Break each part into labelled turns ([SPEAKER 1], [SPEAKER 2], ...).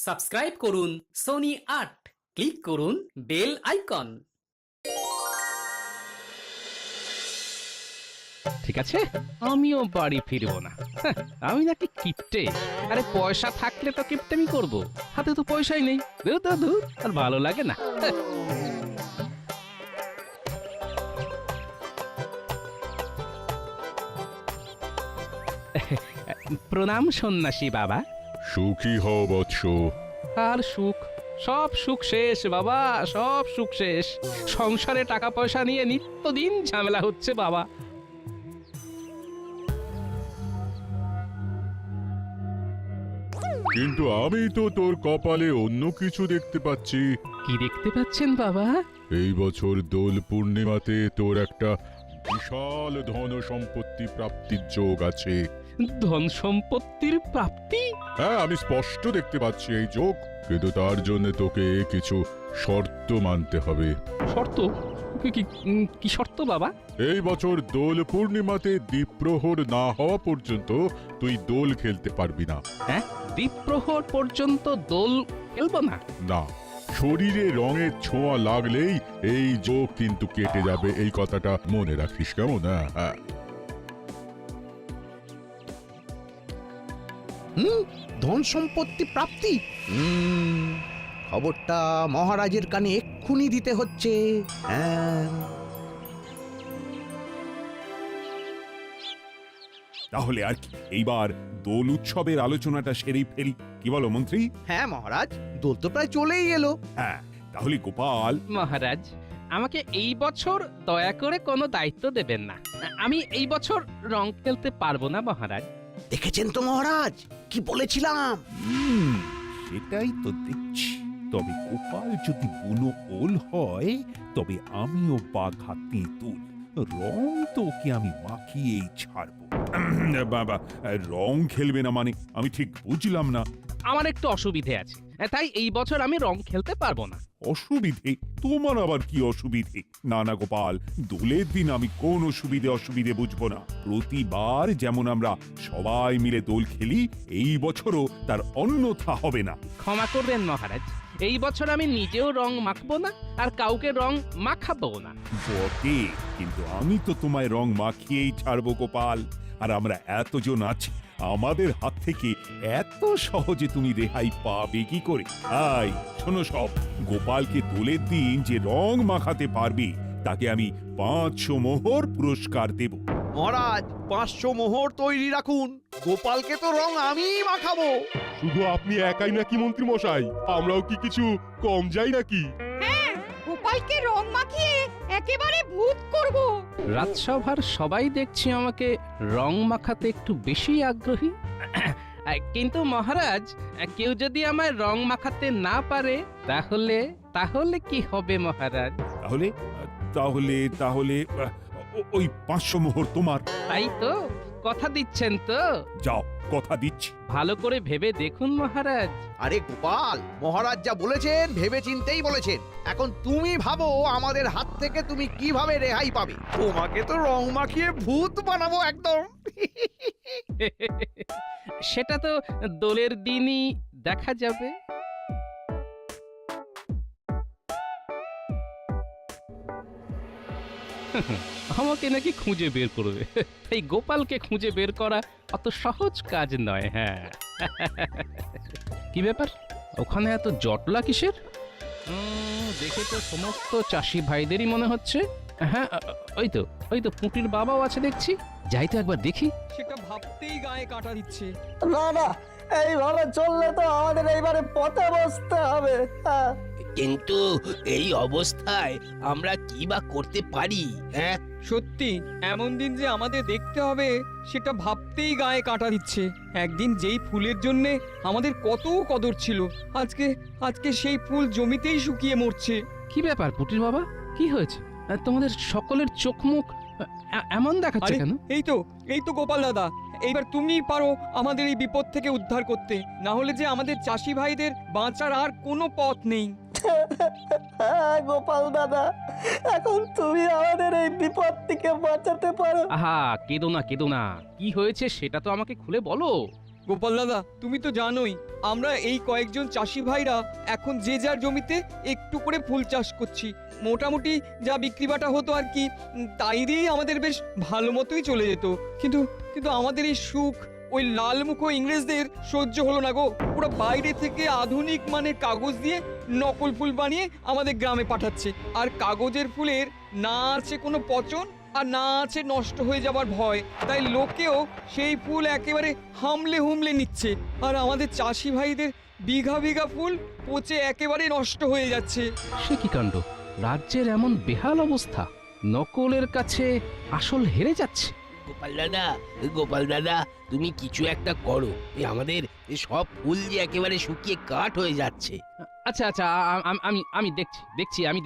[SPEAKER 1] Subscribe করুন Sony ৮, click করুন bell icon.
[SPEAKER 2] ঠিক আছে, আমিও বাড়ি ফিরবো না। হ্যাঁ, আমি নাকি কিপটে? আরে পয়সা থাকলে তো কিপটেমি করব, হাতে তো পয়সাই নেই। ধুর ধুর ধুর, আর ভালো লাগে না। হ্যাঁ। প্রণাম সন্ন্যাসী বাবা।
[SPEAKER 3] সুখী হও বৎস।
[SPEAKER 2] আর সুখ, সব সুখ শেষ বাবা, সব সুখ শেষ। সংসারে টাকা পয়সা নিয়ে নিত্যদিন ঝামেলা হচ্ছে বাবা।
[SPEAKER 3] কিন্তু আমি তো তোর কপালে অন্য কিছু দেখতে পাচ্ছি।
[SPEAKER 2] কি দেখতে পাচ্ছেন বাবা?
[SPEAKER 3] এই বছর দোল পূর্ণিমাতে তোর একটা বিশাল ধন সম্পত্তি প্রাপ্তির যোগ আছে।
[SPEAKER 2] ধন সম্পত্তির প্রাপ্তি?
[SPEAKER 3] হ্যাঁ, আমি স্পষ্ট দেখতে পাচ্ছি এই যোগ, কিন্তু তার জন্য তোকে কিছু শর্ত মানতে হবে।
[SPEAKER 2] শর্ত? কি শর্ত বাবা?
[SPEAKER 3] এই বছর দোল পূর্ণিমাতে দ্বীপ্রহর না হওয়া পর্যন্ত তুই দোল খেলতে পারবি না।
[SPEAKER 2] হ্যাঁ, দ্বীপ্রহর পর্যন্ত দোল খেলবো না?
[SPEAKER 3] না, শরীরে রঙের ছোঁয়া লাগলেই এই যোগ কিন্তু কেটে যাবে, এই কথাটা মনে রাখিস, কেমন? হ্যাঁ।
[SPEAKER 4] ধন সম্পত্তি প্রাপ্তি। খবরটা মহারাজের কানে এক্ষুনি দিতে হচ্ছে। হ্যাঁ,
[SPEAKER 5] তাহলে আর কি, এইবার দোল উৎসবের আলোচনাটা সেরেই ফেলি, কি বলো মন্ত্রী?
[SPEAKER 4] হ্যাঁ মহারাজ, দোল তো প্রায় চলেই এলো।
[SPEAKER 5] হ্যাঁ, তাহলে গোপাল।
[SPEAKER 2] মহারাজ, আমাকে এই বছর দয়া করে কোনো দায়িত্ব দেবেন না। আমি এই বছর রং খেলতে পারবো না মহারাজ।
[SPEAKER 4] দেখেছেন তো মহারাজ, কি বলেছিলাম?
[SPEAKER 5] সেটাই তো দেখছি। তবে গোপাল যদি বুনো ওল হয়, তবে আমিও বাঘা তেঁতুল। রং তো ওকে আমি মাখিয়েই ছাড়বো। বাবা, রং খেলবে না মানে আমি ঠিক বুঝলাম না।
[SPEAKER 2] আমার একটু অসুবিধে আছে, তাই এই বছর আমি রং খেলতে পারবো না।
[SPEAKER 5] অসুবিধে? তোমার আবার কি অসুবিধে? না না গোপাল, দোলের দিন আমি কোন অসুবিধে বুঝবো না। প্রতিবার যেমন আমরা সবাই মিলে দোল খেলি, এই বছরও তার অন্যথা হবে না।
[SPEAKER 2] ক্ষমা করবেন মহারাজ, এই বছর আমি নিজেও রং মাখবো না আর কাউকে রং মাখাবো না।
[SPEAKER 5] বটে, কিন্তু আমি তো তোমায় রং মাখিয়েই ছাড়বো গোপাল। আর আমরা এতজন আছি, আমাদের হাত থেকে এত সহজে তুমি রেহাই পাবে কি করে? আই শোনো সব, গোপালকে দোলের দিন যে রং মাখাতে পারবে তাকে আমি 500 মোহর পুরস্কার দেব।
[SPEAKER 4] মহারাজ, 500 মোহর তৈরি রাখুন। গোপালকে তো রং আমিই মাখাবো।
[SPEAKER 6] শুধু আপনি একাই নাকি মন্ত্রী মশাই? আমরাও কি কিছু কম যাই নাকি?
[SPEAKER 7] গোপালকে রং মাখিয়ে একেবারে ভূত করব।
[SPEAKER 2] রাজসভার সবাই দেখছি আমাকে রং মাখাতে একটু বেশি আগ্রহী। কিন্তু মহারাজ, কেউ যদি আমায় রং মাখাতে না পারে, তাহলে তাহলে কি হবে মহারাজ?
[SPEAKER 5] তাহলে তাহলে তাহলে ওই 500 মোহর তোমার।
[SPEAKER 2] তাই তো? কথা দিচ্ছেন তো?
[SPEAKER 5] যাও, কথা দিচ্ছি।
[SPEAKER 2] ভালো করে ভেবে দেখুন মহারাজ।
[SPEAKER 4] আরে গোপাল, মহারাজ যা বলেছেন ভেবে চিন্তেই বলেছেন। এখন তুমি ভাবো আমাদের হাত থেকে তুমি কিভাবে রেহাই পাবে। তোমাকে তো রং মাখিয়ে ভূত বানাবো একদম।
[SPEAKER 2] সেটা তো দোলের দিনই দেখা যাবে। আমাকে নাকি খুঁজে বের করবে, এই গোপালকে খুঁজে বের করা অত সহজ কাজ নয়। হ্যাঁ, কি ব্যাপার, ওখানে এত জটলা কিসের? দেখে তো সমস্ত চাষি ভাইদেরই মনে হচ্ছে। হ্যাঁ, ওই তো পুঁটির বাবাও আছে দেখছি। যাই তো একবার দেখি।
[SPEAKER 8] সেটা ভাবতেই গায়ে কাটা দিচ্ছে।
[SPEAKER 9] না না, এইভাবে চললে তো আমাদের এইবারে পথে বসতে হবে।
[SPEAKER 10] কিন্তু এই অবস্থায় আমরা কি বা করতে পারি? হ্যাঁ,
[SPEAKER 8] সত্যি এমন দিন যে আমাদের দেখতে হবে, সেটা ভাবতেই গায়ে কাটা দিচ্ছে। একদিন যেই ফুলের জন্য আমাদের কত কদর ছিল, আজকে সেই ফুল জমিতেই শুকিয়ে মরছে।
[SPEAKER 2] কি ব্যাপার পুটির বাবা, কি হয়েছে? তোমাদের সকলের চোখ মুখ এমন দেখাচ্ছে
[SPEAKER 8] আরে,
[SPEAKER 2] কেন?
[SPEAKER 8] এই তো গোপাল দাদা, এইবার তুমিই পারো আমাদের এই বিপদ থেকে উদ্ধার করতে। না হলে যে আমাদের চাষি ভাইদের বাঁচার আর কোনো পথ নেই।
[SPEAKER 9] গোপাল দাদা, এখন তুমি আমাদের এই বিপদ থেকে বাঁচাতে পারো।
[SPEAKER 2] আহা, কেঁদো না। কি হয়েছে সেটা তো আমাকে খুলে বলো।
[SPEAKER 8] গোপাল দাদা তুমি তো জানোই আমরা এই কয়েকজন চাষি ভাইরা এখন যে যার জমিতে একটু করে ফুল চাষ করছি। মোটামুটি যা বিক্রি বাটা হতো আর কি, তাই দিয়েই আমাদের বেশ ভালো মতোই চলে যেত। কিন্তু কিন্তু আমাদের এই সুখ ওই লালমুখো ইংরেজদের সহ্য হলো না গো। ওরা বাইরে থেকে আধুনিক মানে কাগজ দিয়ে নকল ফুল বানিয়ে আমাদের গ্রামে পাঠাচ্ছে। আর কাগজের ফুলের না আছে কোনো পচন আর না আছে নষ্ট হয়ে যাবার ভয়, তাই লোকেও সেই ফুল একেবারে হামলে হুমলে নিচ্ছে। আর আমাদের চাষি ভাইদের বিঘা বিঘা ফুল পচে একেবারে নষ্ট হয়ে যাচ্ছে।
[SPEAKER 2] সে কি কাণ্ড! রাজ্যের এমন বেহাল অবস্থা, নকলের কাছে আসল হেরে যাচ্ছে।
[SPEAKER 10] গোপাল দাদা তুমি কিছু একটা করো, এই আমাদের এই সব ফুল যে একেবারে শুকিয়ে কাঠ হয়ে যাচ্ছে।
[SPEAKER 2] আচ্ছা আচ্ছা, আমি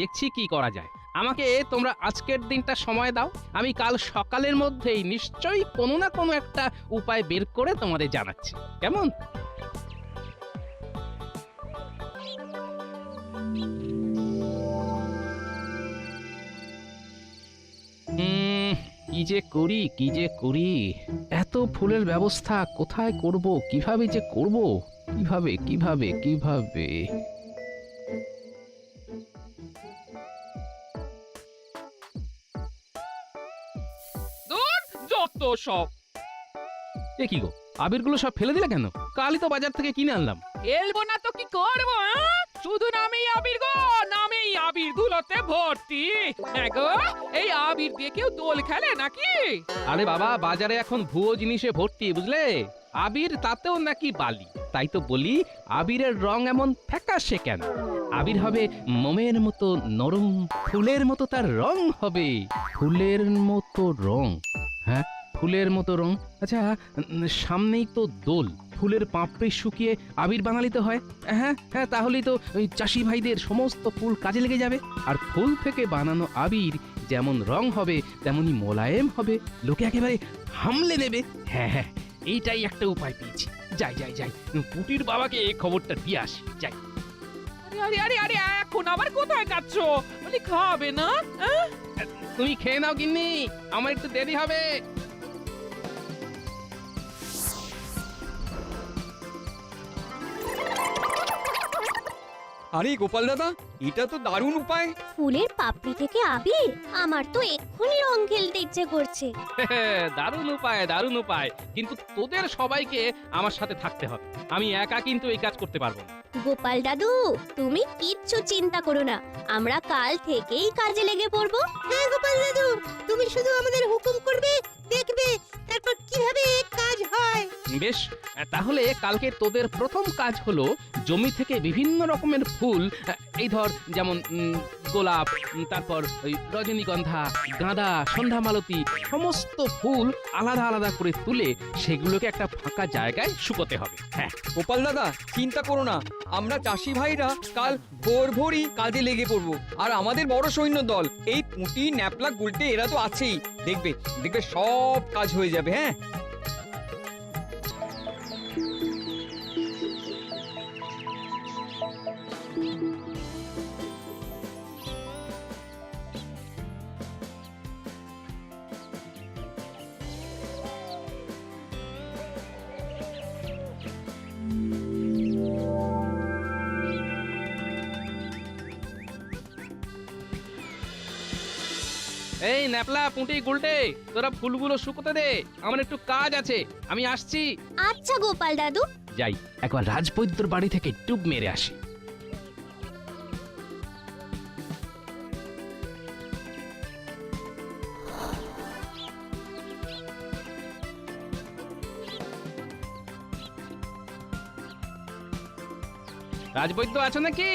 [SPEAKER 2] দেখছি কি করা যায়। আমাকে তোমরা আজকের দিনটা সময় দাও, আমি কাল সকালের মধ্যেই নিশ্চয়ই কোনো না কোনো একটা উপায় বের করে তোমাদের জানাচ্ছি, কেমন? কি যে করি এত ফুলের ব্যবস্থা কোথায় করব, কিভাবে যে করব, কিভাবে
[SPEAKER 11] যত সব।
[SPEAKER 2] এ কি গো, আবিরগুলো সব ফেলে দিলে কেন? কালই তো বাজার থেকে কিনে আনলাম।
[SPEAKER 11] খেলবো না তো কি করবো? শুধু নামেই আবির গো, নামেই আবির ধুলোতে ভর্তি। হ্যাঁ গো, এই আবির দিয়ে কেউ দোল খেলে নাকি?
[SPEAKER 2] আরে বাবা, বাজারে এখন ভুয়ো জিনিসে ভর্তি, বুঝলে? আবির তাতেও নাকি বালি। তাই তো বলি, আবিরের রং এমন ফ্যাকাশে কেন? আবির হবে মোমের মতো নরম, ফুলের মতো তার রং হবে। ফুলের মতো রং? হ্যাঁ, ফুলের মতো রং। আচ্ছা, সামনেই তো দোল, ফুলের পাপড়ি শুকিয়ে আবির বানালিতে হয়। হ্যাঁ হ্যাঁ, তাহলেই তো ওই চাষি ভাইদের সমস্ত ফুল কাজে লেগে যাবে। আর ফুল থেকে বানানো আবির যেমন রং হবে তেমনি মোলায়েম হবে, লোকে একেবারে হামলে নেবে। হ্যাঁ হ্যাঁ, এইটাই একটা উপায় পেয়েছি। যাই পুটির বাবাকে এই খবরটা দিয়ে আসি, যাই।
[SPEAKER 11] আরে আরে আরে, এখন আবার কোথায় যাচ্ছ? বলি খাবে না?
[SPEAKER 2] তুমি খেয়ে নাও গিন্নি, আমার একটু দেরি হবে।
[SPEAKER 8] আরে গোপাল দাদা, এটা তো দারুণ উপায়।
[SPEAKER 12] ফুলের পাপড়ি থেকে আবির? আমার তো এক্ষুনি রং খেলতে ইচ্ছে করছে।
[SPEAKER 2] দারুণ উপায়, কিন্তু তোদের সবাইকে আমার সাথে থাকতে হবে। আমি একা কিন্তু এই কাজ করতে পারবো না।
[SPEAKER 12] গোপাল দাদু, তুমি কিচ্ছু চিন্তা করো না, আমরা কাল থেকেই কাজে লেগে পড়বো। হ্যাঁ গোপাল দাদু, তুমি শুধু আমাদের হুকুম করবে, দেখবে তারপর কিভাবে কাজ হয়।
[SPEAKER 2] বেশ, তাহলে কালকে তোদের প্রথম কাজ হলো জমি থেকে বিভিন্ন রকমের ফুল, এই ধর যেমন গোলাপ, তারপর ওই রজনীগন্ধা, গাঁদা, সন্ধ্যামালতী, সমস্ত ফুল আলাদা আলাদা করে তুলে সেগুলোকে একটা ফাঁকা জায়গায় শুকোতে হবে। হ্যাঁ
[SPEAKER 8] গোপাল দাদা, চিন্তা করো না, আমরা চাষি ভাইরা কাল ভোরই কাজে লেগে পড়বো। আর আমাদের বড় সৈন্য দল, এই পুঁটি, ন্যাপলা, গুলটে এরা তো আছেই। দেখবে সব কাজ হয়ে যাবে। হ্যাঁ,
[SPEAKER 2] এই ন্যাপলা, পুঁটি, গুলটে, তোরা ফুলগুলো শুকোতে দে, আমার একটু কাজ আছে, আমি আসছি।
[SPEAKER 12] আচ্ছা গোপাল দাদু।
[SPEAKER 2] যাই, একবার রাজবৈদ্যর বাড়ি থেকে টুপ মেরে আসি। রাজবৈদ্য আছো নাকি?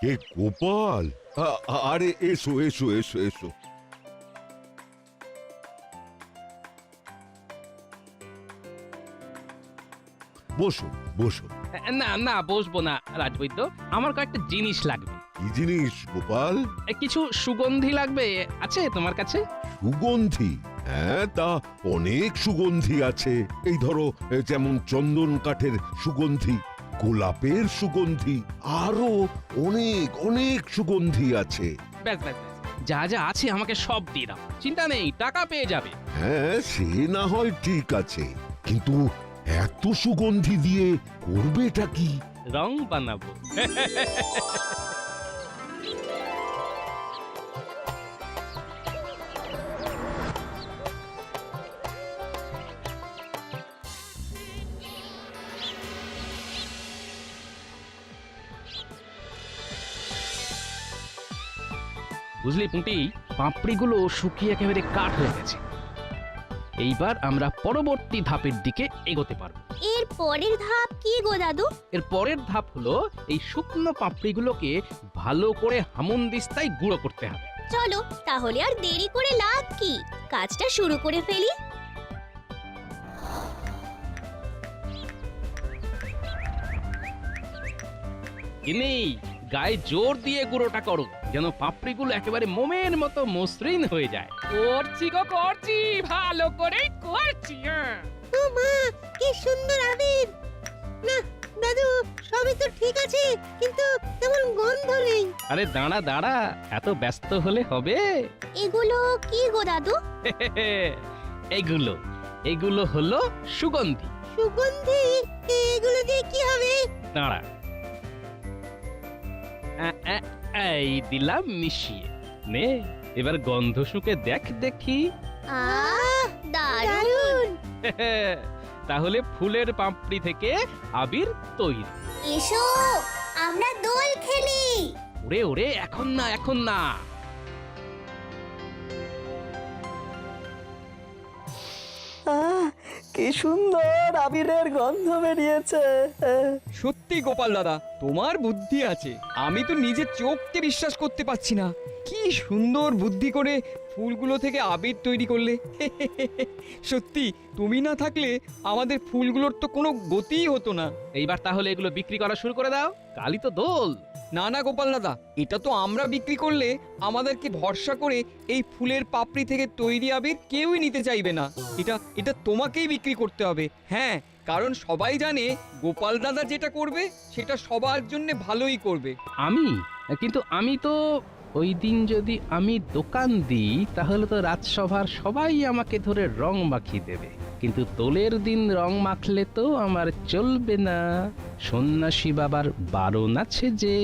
[SPEAKER 3] কে গোপাল? আরে এসো এসো এসো এসো। বসো বসো।
[SPEAKER 2] না বসবো না রাজবৈদ্য, আমার কয়েকটা জিনিস লাগবে।
[SPEAKER 3] কি জিনিস গোপাল?
[SPEAKER 2] কিছু সুগন্ধি লাগবে, আছে তোমার কাছে?
[SPEAKER 3] সুগন্ধি? হ্যাঁ, তা অনেক সুগন্ধি আছে। এই ধরো, যেমন চন্দন কাঠের সুগন্ধি, গোলাপের সুগন্ধি, আরো অনেক অনেক সুগন্ধি আছে।
[SPEAKER 2] ব্যাস ব্যাস ব্যাস, যা যা আছে আমাকে সব দিয়ে দাও, চিন্তা নেই, টাকা পেয়ে যাবে।
[SPEAKER 3] হ্যাঁ সে না হয় ঠিক আছে, কিন্তু এত সুগন্ধি দিয়ে করবেটা কি?
[SPEAKER 2] রং বানাবো। বুঝলি পুঁটি, পাপড়িগুলো শুকিয়ে একেবারে কাঠ হয়ে গেছে। এইবার আমরা পরবর্তী ধাপের দিকে এগোতে পারবো।
[SPEAKER 12] এর পরের ধাপ কি গো দাদু?
[SPEAKER 2] এর পরের ধাপ হলো এই শুকনো পাপড়িগুলোকে ভালো করে হামনদিস্তায় গুঁড়ো করতে হবে।
[SPEAKER 12] চলো তাহলে আর দেরি করে লাভ কি, কাজটা শুরু করে ফেলি।
[SPEAKER 2] কিনি গায়ে জোর দিয়ে গুঁড়োটা করো, যেন পাপড়িগুলো একেবারে মোমের মতো মসৃণ হয়ে যায়।
[SPEAKER 11] করছি গো করছি, ভালো করেই করছি।
[SPEAKER 12] ও মা, কি সুন্দর আবির! না দাদু, সবই তো ঠিক আছে, কিন্তু তেমন গন্ধ নেই।
[SPEAKER 2] আরে দাঁড়া দাঁড়া, এত ব্যস্ত হলে হবে?
[SPEAKER 12] এগুলো কি গো দাদু?
[SPEAKER 2] এগুলো এগুলো হলো সুগন্ধি।
[SPEAKER 12] সুগন্ধি? এগুলো দিয়ে কি হবে?
[SPEAKER 2] দাঁড়া, এই দিলাম মিশিয়ে নে, এবার গন্ধ শুকে দেখ দেখি।
[SPEAKER 12] আহ, দারুণ!
[SPEAKER 2] তাহলে ফুলের পাপড়ি থেকে আবির তৈরি।
[SPEAKER 12] এসো আমরা দোল খেলি।
[SPEAKER 2] ওরে ওরে, এখন না এখন না।
[SPEAKER 9] কি সুন্দর আবিরের গন্ধ বেরিয়েছে।
[SPEAKER 8] সত্যি গোপাল দাদা, তোমার বুদ্ধি আছে। আমি তো নিজের চোখকে বিশ্বাস করতে পারছি না। কি সুন্দর বুদ্ধি করে ফুলগুলো থেকে আবির তৈরি করলে। সত্যি তুমি না থাকলে আমাদের ফুলগুলোর তো কোনো গতিই হতো না।
[SPEAKER 2] এইবার তাহলে এগুলো বিক্রি করা শুরু করে দাও, কালই তো দোল।
[SPEAKER 8] না না গোপাল দাদা, এটা তো আমরা বিক্রি করলে আমাদেরকে ভরসা করে এই ফুলের পাপড়ি থেকে তৈরি আবির কেউই নিতে চাইবে না। এটা এটা তোমাকেই বিক্রি করতে হবে। হ্যাঁ, কারণ সবাই জানে গোপাল দাদা যেটা করবে সেটা সবার জন্য ভালোই করবে।
[SPEAKER 2] কিন্তু আমি তো ওই দিন যদি আমি দোকান দিই তাহলে তো রাজসভার সবাই আমাকে ধরে রং মাখিয়ে দেবে, কিন্তু দোলের দিন রং মাখলে তো আমার চলবে না। সন্ন্যাসী বাবার বারণ আছে যে।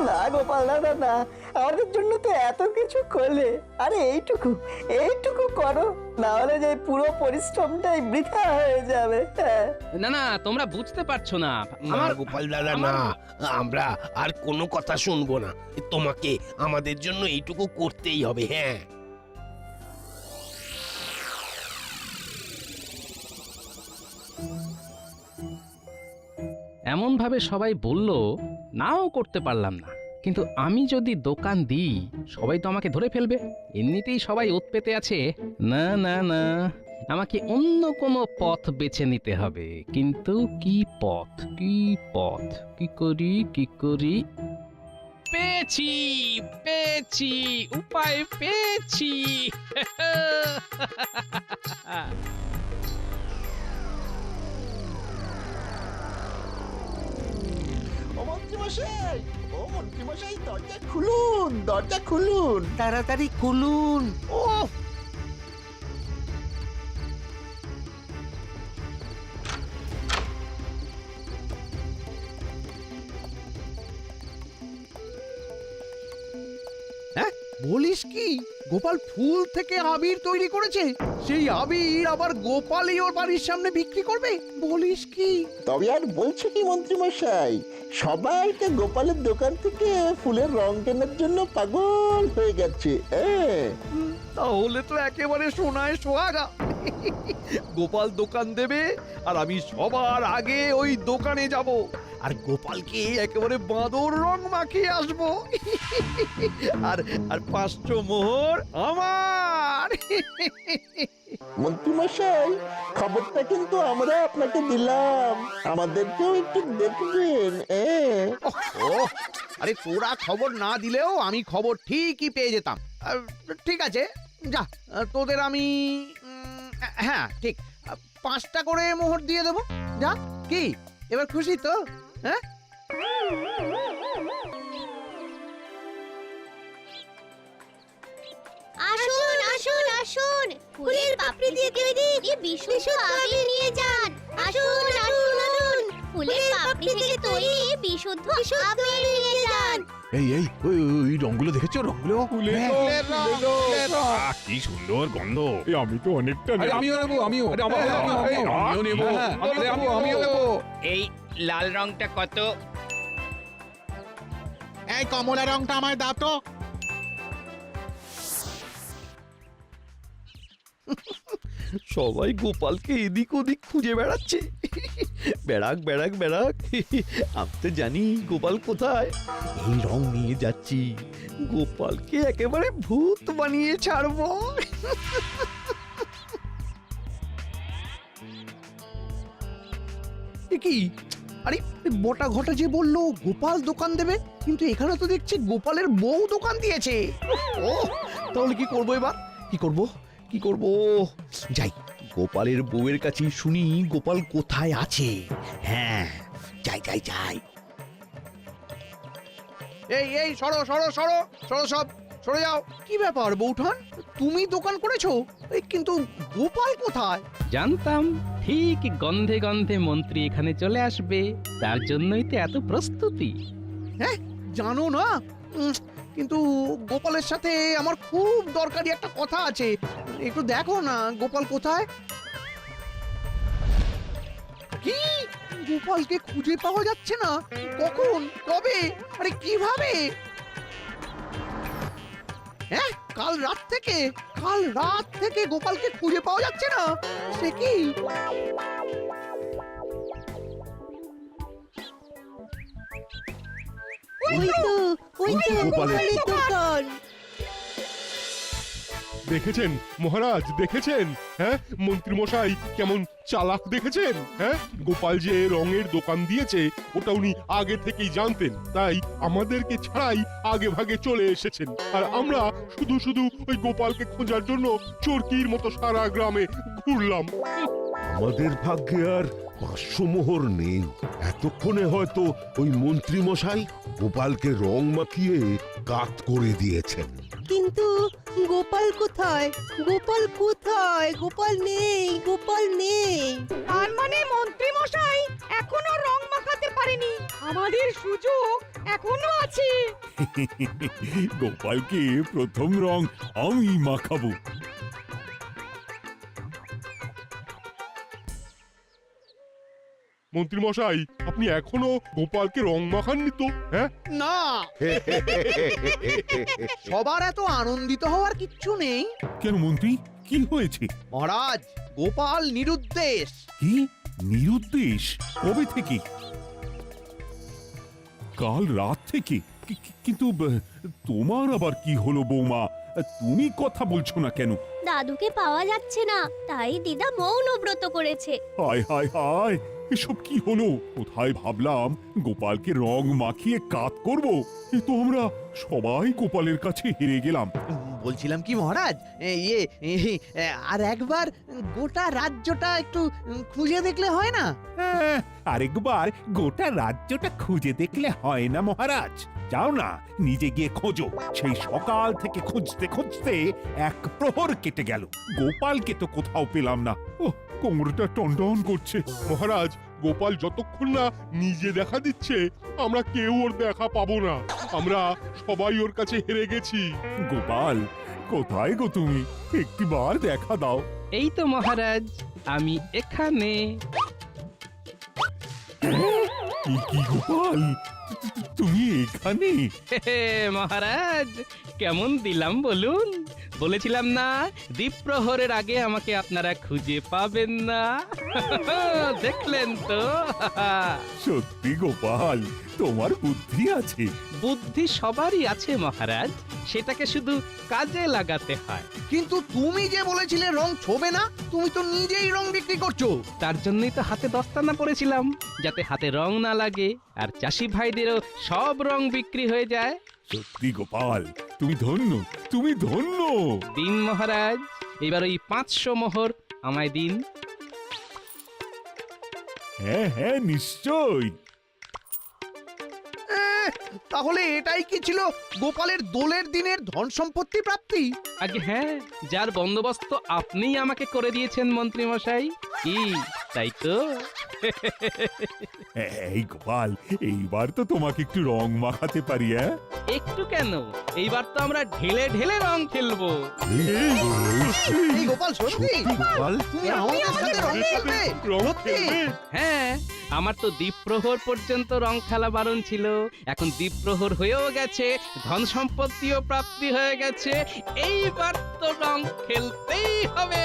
[SPEAKER 9] না গোপাল দাদা না, আমাদের জন্য তো এত কিছু করলে, আরে এইটুকু করো, না হলে যে পুরো পরিশ্রমটাই বৃথা হয়ে যাবে।
[SPEAKER 2] না না, তোমরা বুঝতে পারছো না।
[SPEAKER 10] না গোপাল দাদা না, আমরা আর কোনো কথা শুনবো না। তোমাকে আমাদের জন্য এইটুকু করতেই হবে। হ্যাঁ,
[SPEAKER 2] এমন ভাবে সবাই বলল, নাও করতে পারলাম না। কিন্তু আমি যদি দোকান দিই সবাই তো আমাকে ধরে ফেলবে, এমনিতেই সবাই ওত পেতে আছে। না না না, আমাকে অন্য কোনো পথ বেছে নিতে হবে। কিন্তু কি পথ, কি পথ, কি করি? পেয়েছি পেয়েছি, উপায় পেয়েছি।
[SPEAKER 9] দরজা খুলুন,
[SPEAKER 4] তাড়াতাড়ি খুলুন। ও হ্যাঁ, বলিস কি? গোপাল ফুল থেকে আবির তৈরি করেছে, সেই আবির আবার গোপালই ওর বাড়ির সামনে বিক্রি করবে? বলিস কি?
[SPEAKER 9] তবে আর বলছে কি মন্ত্রী মশাই, সবাইকে গোপালের দোকান থেকে ফুলের রং কেনার জন্য পাগল হয়ে গেছে।
[SPEAKER 4] তাহলে তো একেবারে সোনায় সোহাগা। গোপাল দোকান দেবে আর আমি সবার আগে ওই দোকানে যাব, আর গোপালকে একেবারে বাঁদর রং মাখিয়ে আসবো। আর আর 500 মোহর আমার।
[SPEAKER 9] মন্ত্রী মশাই, খবরটা কিন্তু আমরা আপনাকে দিলাম, আমাদেরকেও একটু দেখবেন।
[SPEAKER 4] আরে তোরা খবর না দিলেও আমি খবর ঠিকই পেয়ে যেতাম। ঠিক আছে, যা, তোদের আমি হ্যাঁ ঠিক 5টা করে মোহর দিয়ে দেবো। যা, কি এবার খুশি তো? হ্যাঁ,
[SPEAKER 12] আসুন আসুন আসুন ফুলের পাপড়ি দিয়ে তৈরি বিশুদ্ধ আবির নিয়ে যান। আসুন আসুন আসুন ফুলের পাপড়ি থেকে তৈরি বিশুদ্ধ আবির নিয়ে যান।
[SPEAKER 4] এই ওই রংগুলো দেখেছো রংগুলো?
[SPEAKER 6] কি সুন্দর গন্ধ আমি তো অনেকটা
[SPEAKER 4] আমিও নেবো।
[SPEAKER 10] এই লাল রংটা কত?
[SPEAKER 6] এই কমলা রংটা আমায় দাও তো।
[SPEAKER 4] সবাই গোপালকে এদিক ওদিক খুঁজে বেড়াচ্ছে। বেড়াক বেড়াক বেড়াক, আমি তো জানি গোপাল কোথায়। এই রং নিয়ে যাচ্ছি, গোপালকে একেবারে ভূত বানিয়ে ছাড়বো। এ কি, আরে মোটা ঘটা যে বললো গোপাল দোকান দেবে, কিন্তু এখানে তো দেখছি গোপালের বউ দোকান দিয়েছে। ও তাহলে কি করবো এবার? কি করব যাই, গোপালের বউয়ের কাছে শুনি গোপাল কোথায় আছে। হ্যাঁ, যাই। এই সরো সরে যাও। কি ব্যাপার বউঠান, তুমি দোকান করেছো, কিন্তু গোপাল কোথায়?
[SPEAKER 2] জানতাম ঠিক গন্ধে গন্ধে মন্ত্রী এখানে চলে আসবে, তার জন্যই তো এত প্রস্তুতি।
[SPEAKER 4] হ্যাঁ জানো না, কিন্তু গোপালের সাথে আমার খুব দরকারি একটা কথা আছে। একটু দেখো না গোপাল কোথায়। কি, গোপালকে খুঁজে পাওয়া যাচ্ছে না? কখন, কবে, আরে কিভাবে? হ্যাঁ, কাল রাত থেকে গোপালকে খুঁজে পাওয়া যাচ্ছে না। সে কি?
[SPEAKER 9] ওই তো গোপালের দোকান।
[SPEAKER 6] দেখেছেন মহারাজ, দেখেছেন? হ্যাঁ, মন্ত্রী মশাই কেমন চালাক দেখেছেন? হ্যাঁ, গোপাল যে রঙের দোকান দিয়েছে ওটা উনি আগে থেকেই জানতেন, তাই আমাদেরকে ছাড়াই আগে ভাগে চলে এসেছেন। আর আমরা শুধু ওই গোপালকে খোঁজার জন্য চরকির মতো সারা গ্রামে ঘুরলাম।
[SPEAKER 3] আমাদের ভাগ্যে আর 500 মোহর নেই। এতক্ষণে হয়তো ওই মন্ত্রী মশাই গোপালকে রং মাখিয়ে কাত করে দিয়েছেন।
[SPEAKER 9] কিন্তু গোপাল কোথায়? গোপাল নেই।
[SPEAKER 7] তার মানে মন্ত্রী মশাই এখনো রং মাখাতে পারেনি, আমাদের সুযোগ এখনো আছে।
[SPEAKER 5] গোপালকে প্রথম রং আমি মাখাবো।
[SPEAKER 6] মন্ত্রী মশাই, আপনি এখনো গোপালকে রং মাখাননি তো? হ্যাঁ,
[SPEAKER 4] না, সবার এত আনন্দিত হওয়ার কিচ্ছু নেই।
[SPEAKER 5] কেন মন্ত্রী, কি হয়েছে?
[SPEAKER 4] মহারাজ, গোপাল নিরুদ্দেশ।
[SPEAKER 5] কি নিরুদ্দেশ? কবে থেকে? কাল রাত থেকে? কিন্তু তোমার আবার কি হলো বৌমা? তুমি কথা বলছো না কেন?
[SPEAKER 12] দাদুকে পাওয়া যাচ্ছে না, তাই দিদা মৌনব্রত করেছে।
[SPEAKER 5] হায় হায় হায়, এসব কি হলো? কোথায় ভাবলাম গোপালকে রং মাখিয়ে কাত করব, এ তো আমরা সবাই গোপালের কাছে হেরে গেলাম।
[SPEAKER 4] বলছিলাম কি মহারাজ, আর একবার গোটা রাজ্যটা একটু খুঁজে দেখলে হয় না?
[SPEAKER 5] আরেকবার গোটা রাজ্যটা খুঁজে দেখলে হয় না মহারাজ? যাও না, নিজে গিয়ে খোঁজো। সেই সকাল থেকে খুঁজতে খুঁজতে এক প্রহর কেটে গেল, গোপালকে তো কোথাও পেলাম না। ওহ, কোমরটা টনটন করছে।
[SPEAKER 6] মহারাজ, গোপাল যতক্ষণ না নিজে দেখা দিচ্ছে আমরা কেউ ওর দেখা পাবো না। আমরা সবাই ওর কাছে হেরে গেছি।
[SPEAKER 5] গোপাল, কোথায় গো তুমি? একটিবার দেখা দাও।
[SPEAKER 2] এই তো মহারাজ, আমি এখানে।
[SPEAKER 5] কি গোপাল, তুমি এখানে?
[SPEAKER 2] মহারাজ, কেমন দিলাম বলুন? বলেছিলাম না দ্বীপ্রহরের আগে আমাকে আপনারা খুঁজে পাবেন না। দেখলেন তো?
[SPEAKER 5] সত্যি গোপাল, তোমার বুদ্ধি আছে।
[SPEAKER 2] বুদ্ধি সবারই আছে মহারাজ, সেটাকে শুধু কাজে লাগাতে হয়।
[SPEAKER 4] কিন্তু তুমি যে বলেছিলে রং ছোবে না, তুমি তো নিজেই রং বিক্রি করছো।
[SPEAKER 2] তার জন্যই তো হাতে দস্তানা পড়েছিলাম, যাতে হাতে রং না লাগে আর চাষি ভাইদেরও সব রং বিক্রি হয়ে যায়।
[SPEAKER 5] সত্যি গোপাল, তুমি ধন্য, তুমি ধন্য।
[SPEAKER 2] দিন মহারাজ, এবার ওই 500 মোহর আমায় দিন।
[SPEAKER 5] হ্যাঁ হ্যাঁ, নিশ্চয়।
[SPEAKER 4] তাহলে এটাই কি ছিল গোপালের দোলের দিনের ধন সম্পত্তি প্রাপ্তি?
[SPEAKER 2] আগে হ্যাঁ, যার বন্দোবস্ত আপনিই আমাকে করে দিয়েছেন মন্ত্রী মশাই। কি তাই তো?
[SPEAKER 5] এই গোপাল, এইবার তো তোমাকে একটু রং মাখাতে পারি।
[SPEAKER 2] একটু কেন, এইবার তো আমরা ঢেলে ঢেলে রং খেলবো।
[SPEAKER 4] এই গোপাল, সত্যি
[SPEAKER 3] গোপাল
[SPEAKER 4] তুমি আমাদের সাথে রং খেলবে?
[SPEAKER 6] রং
[SPEAKER 4] সত্যি?
[SPEAKER 6] খেলবে?
[SPEAKER 2] হ্যাঁ, আমার তো দ্বীপ্রহর পর্যন্ত রং খেলা বারণ ছিল, এখন দ্বীপ্রহর হয়েও গেছে, ধন সম্পত্তিও প্রাপ্তি হয়ে গেছে, এইবার তো রং খেলতেই হবে।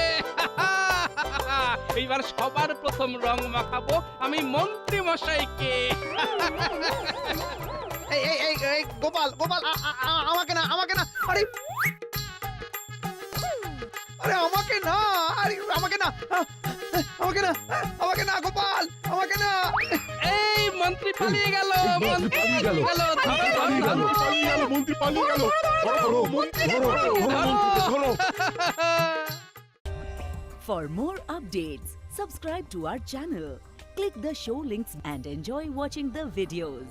[SPEAKER 2] এইবার সবার প্রথম রং মাখাবো আমি মন্ত্রী মশাইকে।
[SPEAKER 4] এই গোপাল গোপাল, আমাকে না, আমাকে না, আরে আরে আমাকে না, আরে আমাকে না, আমাকে না, আমাকে না গোপাল, আমাকে না।
[SPEAKER 2] এই মন্ত্রী পালিয়ে গেল, মন্ত্রী পালিয়ে গেল,
[SPEAKER 6] পালিয়ে গেল, মন্ত্রী পালিয়ে গেল। ধরো, মন্ত্রী, ধরো, ধরো।
[SPEAKER 13] For more updates, subscribe to our channel, click the show links and enjoy watching the videos.